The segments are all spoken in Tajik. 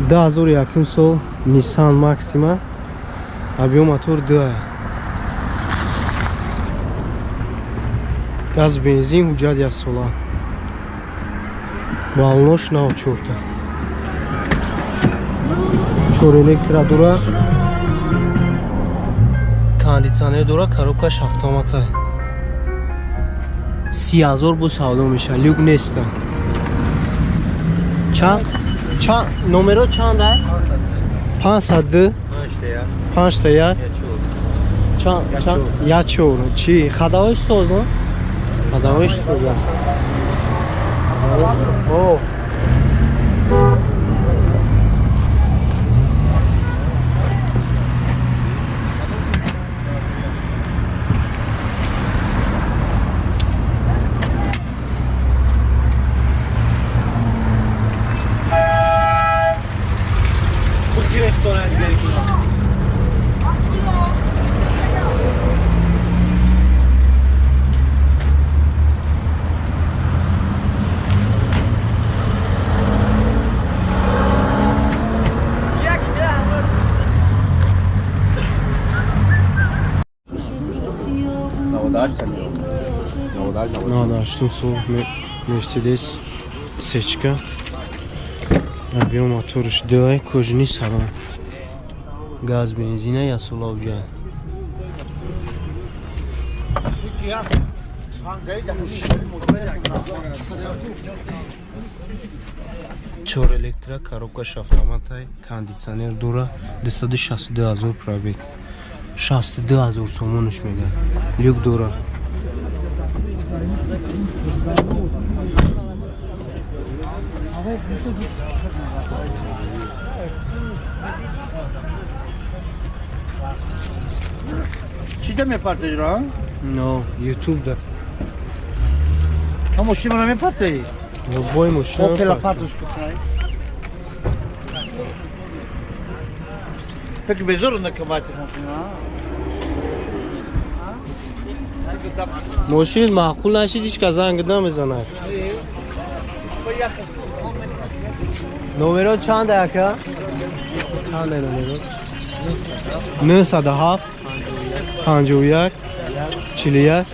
2001 сол Nissan Maxima. Объем мотор 2. Газ бензин ҳуҷҷат 1 сола. Балонош нав 4 та. 4 электро дора. Кондитсионер дора, коробкаш автомата. 30000 бу савдо меша. Люк нест. Чанд номеро чанд ай? 502 5 та 1 чанд я чор чи хадавош соза хадавош соза о Надаштум сол Мерседес сечка. Объем моторш 2, кожаный салон. Газ бензина я сола уже. Чор электро, коробкаш автоматай, кондиционер дура, 262000 пробег. 62000 сомонш меган. Люк дура. Чида мепартаи ро? No, YouTube да. А машина мепартаи? Любой машина. Опела партушка фрай. Пеки безоро на кабати машина. Машин маъқул нашид ҳеч кас занг намезанад. Номеро чанд ака? Чанд номеро? 907 51 41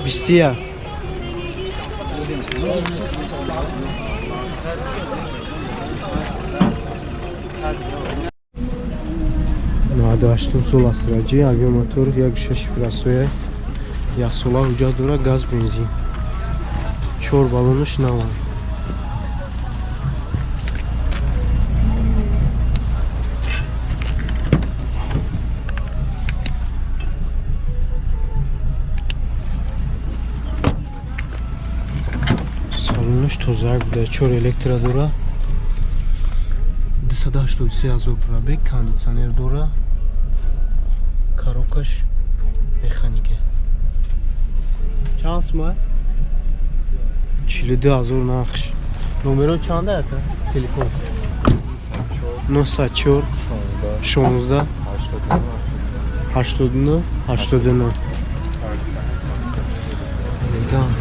21. Надаштум сол асраҷи, объем мотор 1.6 прасоя. 1 сола ҳуҷҷат дора, газ бензин. 4 балонош нав. Салонош тозак буда, 4 электро дора. 283000 пробег, кондитсионер дора. Коробкаш механика. Чанд сум? 42000 нақш. Номеро чанд аст? Телефон 904 16 89 89. Элегант.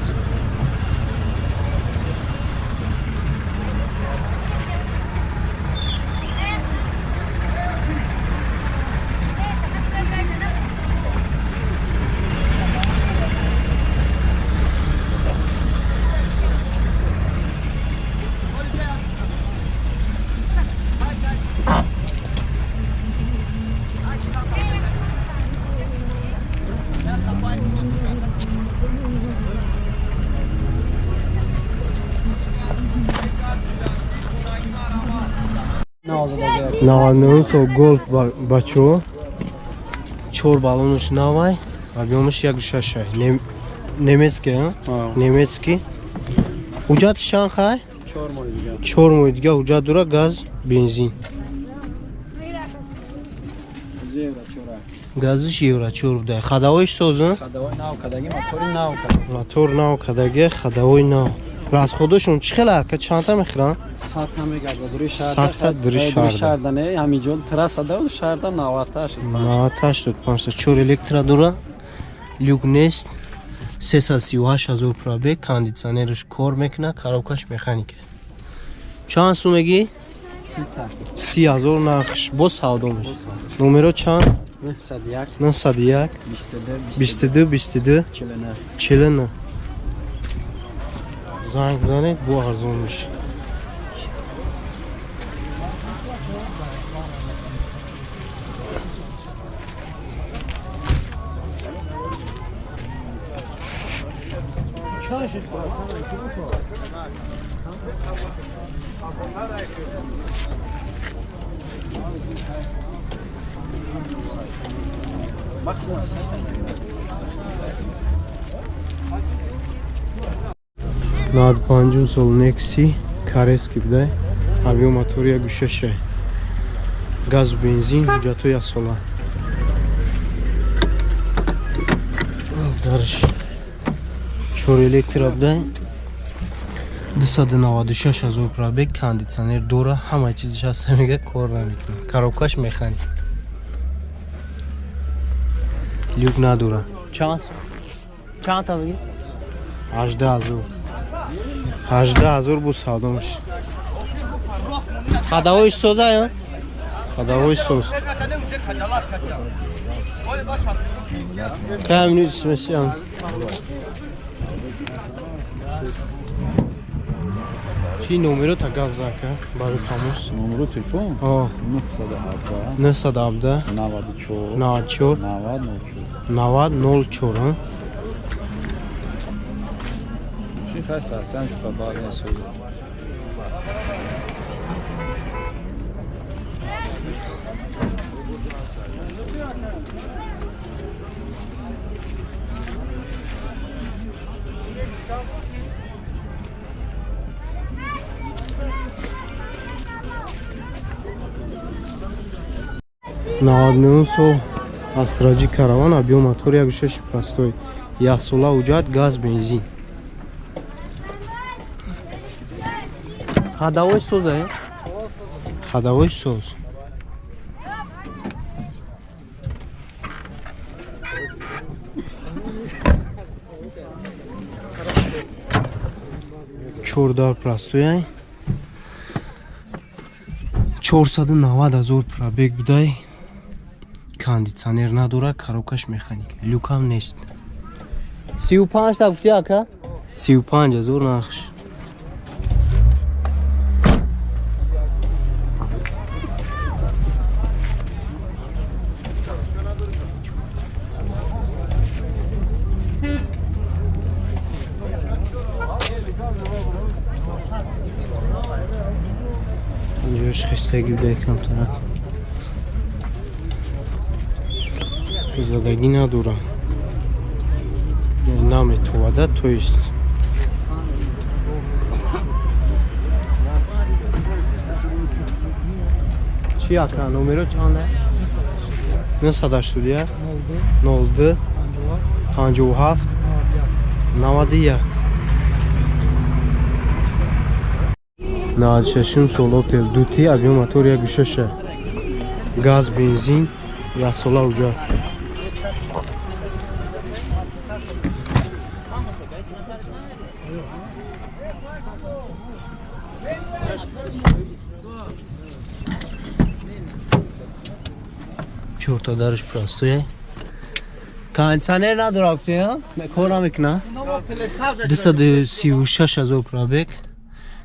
Наваннусо Golf бачо 4 балонош навай, объемаш 1.6. Немецкий, а? Немецкий. Ҳуҷҷат чанд хай? 4 моҳи дига ҳуҷҷат дора, газ, бензин. Газиш евро 4 буда. Хадавоиш соза? Хадавой нав кадаги, мотори нав. Мотор нав кадаги, хадавой нав. Расходошон чӣ хела ка чанд та мехӯранд? 100 та мегарда дури шаҳрда. 100 та дури шаҳрда не, ҳаминҷо трасса давд шаҳрда 90 шуд. 90 шуд, 4 электро дора. Люк нест. 338000 пробег, кондитсионерш кор мекунад, коробкаш механика. Чанд сум меги? Sita. 30,000 нархш. Бо савдо меш. Номеро чанд? 901 91 22 22 49. 49. Занг занед, бо арзон меш. Над 50 сол Nexi Kareski буда. Авиомотория гушеше. Газ, бензин, ҳуҷҷату ясола. Дарш 4 электро буда. 296,000 пробег, кондитсионер дора, ҳама чизаш ҳаст, мега кор намекунад. Коробкаш механик. Люк надора. Чанд та меги? 18,000. 18,000 бу савдо меш. Ходовой соз ая? Ходовой соз. Кам минут смесям. Чи номеро та гав зака? Барои хамус. Номер телефон? О, 917 917 94 94 90 9004. Чи хаста асан шука баъд насӯ. Наваднусо Астраджи караван объем-мотор 1.6 простой. Ясола уҷат, газ, бензин. Ходовой соз ая? Ходовой соз. Чордар простой ай. 490,000 пробег будай. Кондитсионер надора, коробкаш механика. Люкам нест. 35 та гуфти ака? 35,000 нархш. Инҷош хистагӣ будай камтарак. Задагӣ надорам. Наметовада, то есть. Чи ака номеро чанда? 981 02 57 91. 96 сол Opel Duty, объем-мотор 1.6. Газ, бензин, ясола уҷат. Чорта дарш простой. Кондитсионер надора гуфти, а? Кор намекуна? 236,000 пробег.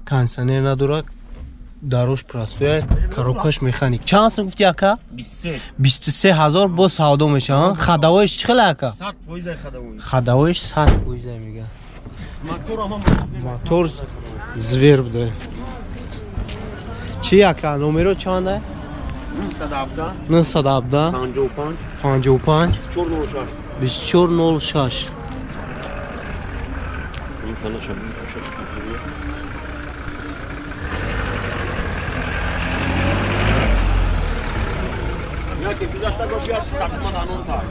Кондитсионер надора. Дарош простой, коробкаш механик. Чанд сум гуфти ака? 23,000 бо савдо меша. Ходовойш чӣ хел ака? 100% ходовой. Ходовойш 100% мега. Мотор звер буде. Чи ака номеро чанда? 917 55 2406. Як ти підеш так об'ясни, так, мана, ну так.